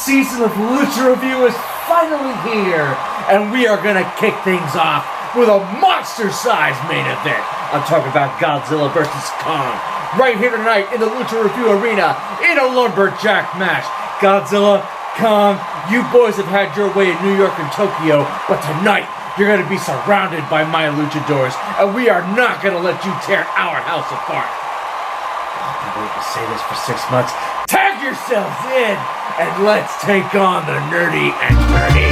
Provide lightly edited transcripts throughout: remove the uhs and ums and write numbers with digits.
season of Lucha Review is finally here, and we are gonna kick things off with a monster-sized main event. I'm talking about Godzilla vs. Kong, right here tonight in the Lucha Review Arena in a lumberjack match. Godzilla, Kong, you boys have had your way in New York and Tokyo, but tonight you're going to be surrounded by my luchadors, and we are not going to let you tear our house apart. I've been waiting to say this for 6 months. Tag yourselves in, and let's take on the nerdy and dirty.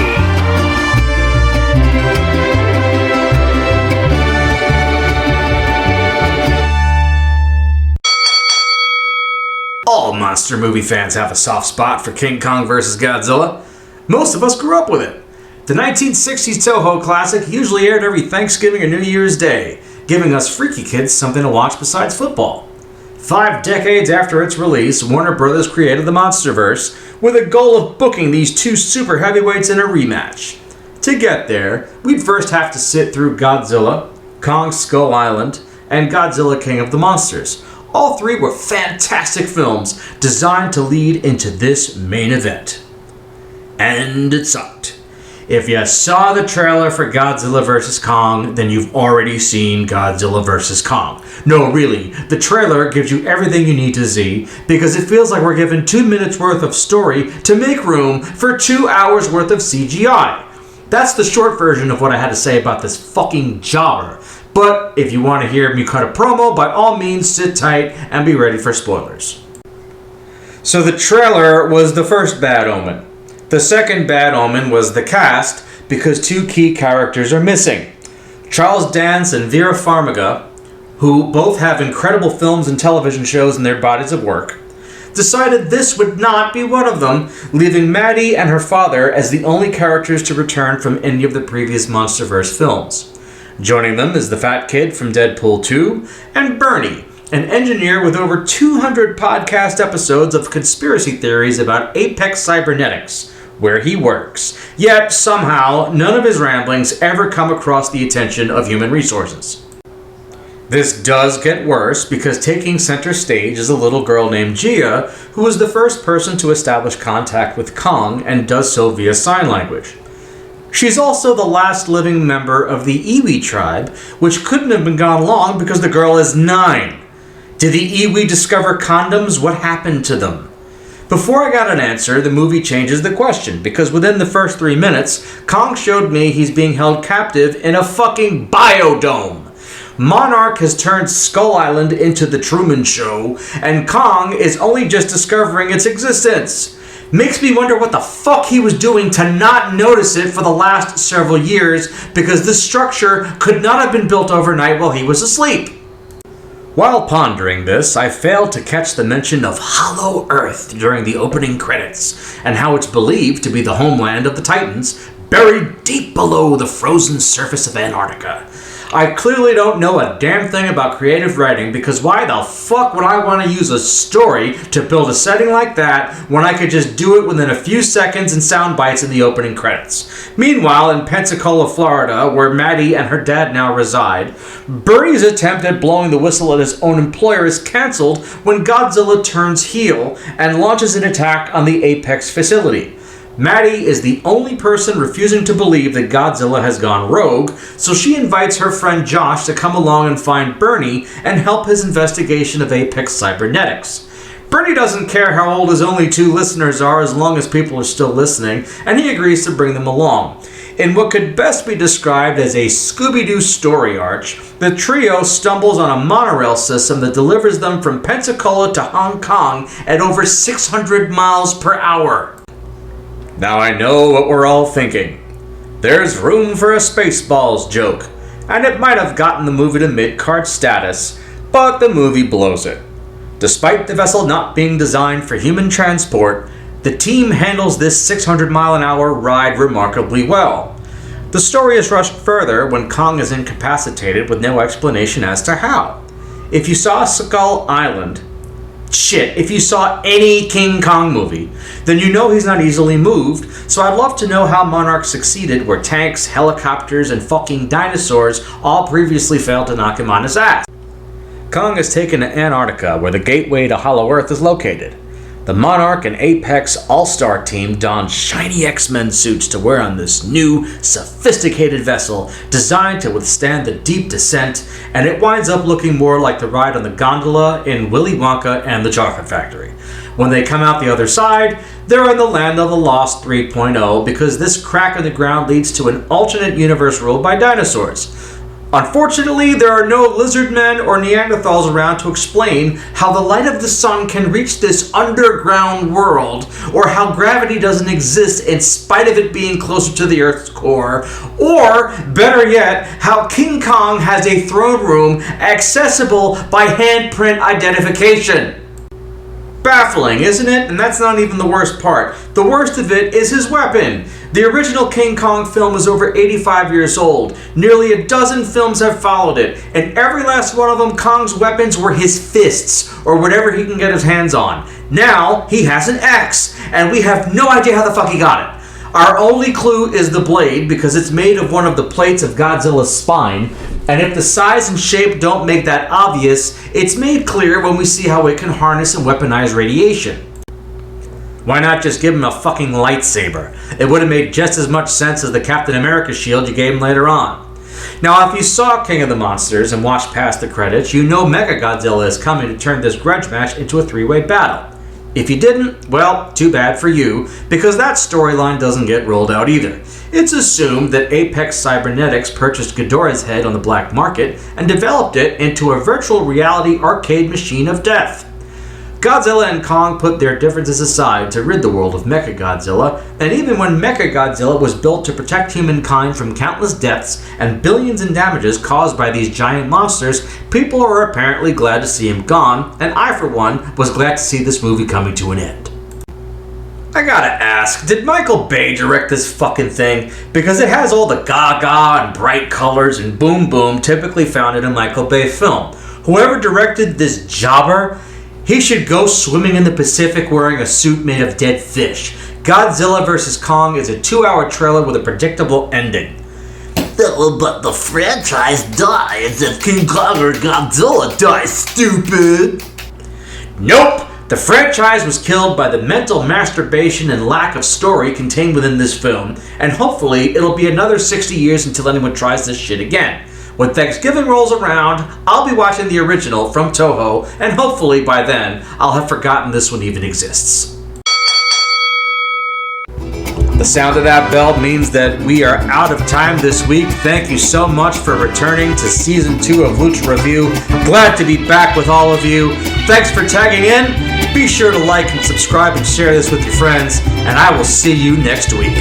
All monster movie fans have a soft spot for King Kong vs. Godzilla. Most of us grew up with it. The 1960s Toho classic usually aired every Thanksgiving or New Year's Day, giving us freaky kids something to watch besides football. 5 decades after its release, Warner Bros. Created the Monsterverse with a goal of booking these two super heavyweights in a rematch. To get there, we'd first have to sit through Godzilla, Kong Skull Island, and Godzilla King of the Monsters. All three were fantastic films designed to lead into this main event. And it sucked. If you saw the trailer for Godzilla vs. Kong, then you've already seen Godzilla vs. Kong. No, really, the trailer gives you everything you need to see because it feels like we're given 2 minutes worth of story to make room for 2 hours worth of CGI. That's the short version of what I had to say about this fucking jobber. But if you want to hear me cut a promo, by all means sit tight and be ready for spoilers. So the trailer was the first bad omen. The second bad omen was the cast, because 2 key characters are missing. Charles Dance and Vera Farmiga, who both have incredible films and television shows in their bodies of work, decided this would not be one of them, leaving Maddie and her father as the only characters to return from any of the previous Monsterverse films. Joining them is the fat kid from Deadpool 2, and Bernie, an engineer with over 200 podcast episodes of conspiracy theories about Apex Cybernetics, where he works. Yet, somehow, none of his ramblings ever come across the attention of human resources. This does get worse because taking center stage is a little girl named Gia, who is the first person to establish contact with Kong and does so via sign language. She's also the last living member of the Iwi tribe, which couldn't have been gone long because the girl is 9. Did the Iwi discover condoms? What happened to them? Before I got an answer, the movie changes the question, because within the first 3 minutes, Kong showed me he's being held captive in a fucking biodome. Monarch has turned Skull Island into the Truman Show, and Kong is only just discovering its existence. Makes me wonder what the fuck he was doing to not notice it for the last several years, because this structure could not have been built overnight while he was asleep. While pondering this, I failed to catch the mention of Hollow Earth during the opening credits, and how it's believed to be the homeland of the Titans, buried deep below the frozen surface of Antarctica. I clearly don't know a damn thing about creative writing, because why the fuck would I want to use a story to build a setting like that when I could just do it within a few seconds and sound bites in the opening credits? Meanwhile, in Pensacola, Florida, where Maddie and her dad now reside, Bernie's attempt at blowing the whistle at his own employer is cancelled when Godzilla turns heel and launches an attack on the Apex facility. Maddie is the only person refusing to believe that Godzilla has gone rogue, so she invites her friend Josh to come along and find Bernie and help his investigation of Apex Cybernetics. Bernie doesn't care how old his only 2 listeners are as long as people are still listening, and he agrees to bring them along. In what could best be described as a Scooby-Doo story arch, the trio stumbles on a monorail system that delivers them from Pensacola to Hong Kong at over 600 miles per hour. Now I know what we're all thinking. There's room for a Spaceballs joke, and it might have gotten the movie to mid-card status, but the movie blows it. Despite the vessel not being designed for human transport, the team handles this 600-mile-an-hour ride remarkably well. The story is rushed further when Kong is incapacitated with no explanation as to how. If you saw Skull Island, if you saw any King Kong movie, then you know he's not easily moved, so I'd love to know how Monarch succeeded where tanks, helicopters, and fucking dinosaurs all previously failed to knock him on his ass. Kong is taken to Antarctica, where the gateway to Hollow Earth is located. The Monarch and Apex All-Star team don shiny X-Men suits to wear on this new, sophisticated vessel designed to withstand the deep descent, and it winds up looking more like the ride on the gondola in Willy Wonka and the Chocolate Factory. When they come out the other side, they're in the land of the Lost 3.0 because this crack in the ground leads to an alternate universe ruled by dinosaurs. Unfortunately, there are no lizard men or Neanderthals around to explain how the light of the sun can reach this underground world, or how gravity doesn't exist in spite of it being closer to the Earth's core, or, better yet, how King Kong has a throne room accessible by handprint identification. Baffling, isn't it? And that's not even the worst part. The worst of it is his weapon. The original King Kong film is over 85 years old. Nearly a dozen films have followed it, and every last one of them, Kong's weapons were his fists, or whatever he can get his hands on. Now, he has an axe, and we have no idea how the fuck he got it. Our only clue is the blade, because it's made of one of the plates of Godzilla's spine, and if the size and shape don't make that obvious, it's made clear when we see how it can harness and weaponize radiation. Why not just give him a fucking lightsaber? It would have made just as much sense as the Captain America shield you gave him later on. Now, if you saw King of the Monsters and watched past the credits, you know Mechagodzilla is coming to turn this grudge match into a three-way battle. If you didn't, well, too bad for you, because that storyline doesn't get rolled out either. It's assumed that Apex Cybernetics purchased Ghidorah's head on the black market and developed it into a virtual reality arcade machine of death. Godzilla and Kong put their differences aside to rid the world of Mechagodzilla, and even when Mechagodzilla was built to protect humankind from countless deaths and billions in damages caused by these giant monsters, people are apparently glad to see him gone, and I, for one, was glad to see this movie coming to an end. I gotta ask, did Michael Bay direct this fucking thing? Because it has all the gaga and bright colors and boom boom typically found in a Michael Bay film. Whoever directed this jobber, he should go swimming in the Pacific wearing a suit made of dead fish. Godzilla vs. Kong is a 2-hour trailer with a predictable ending. But the franchise dies if King Kong or Godzilla dies, stupid! Nope! The franchise was killed by the mental masturbation and lack of story contained within this film, and hopefully it'll be another 60 years until anyone tries this shit again. When Thanksgiving rolls around, I'll be watching the original from Toho, and hopefully by then, I'll have forgotten this one even exists. The sound of that bell means that we are out of time this week. Thank you so much for returning to Season 2 of Lucha Review. Glad to be back with all of you. Thanks for tagging in. Be sure to like and subscribe and share this with your friends, and I will see you next week.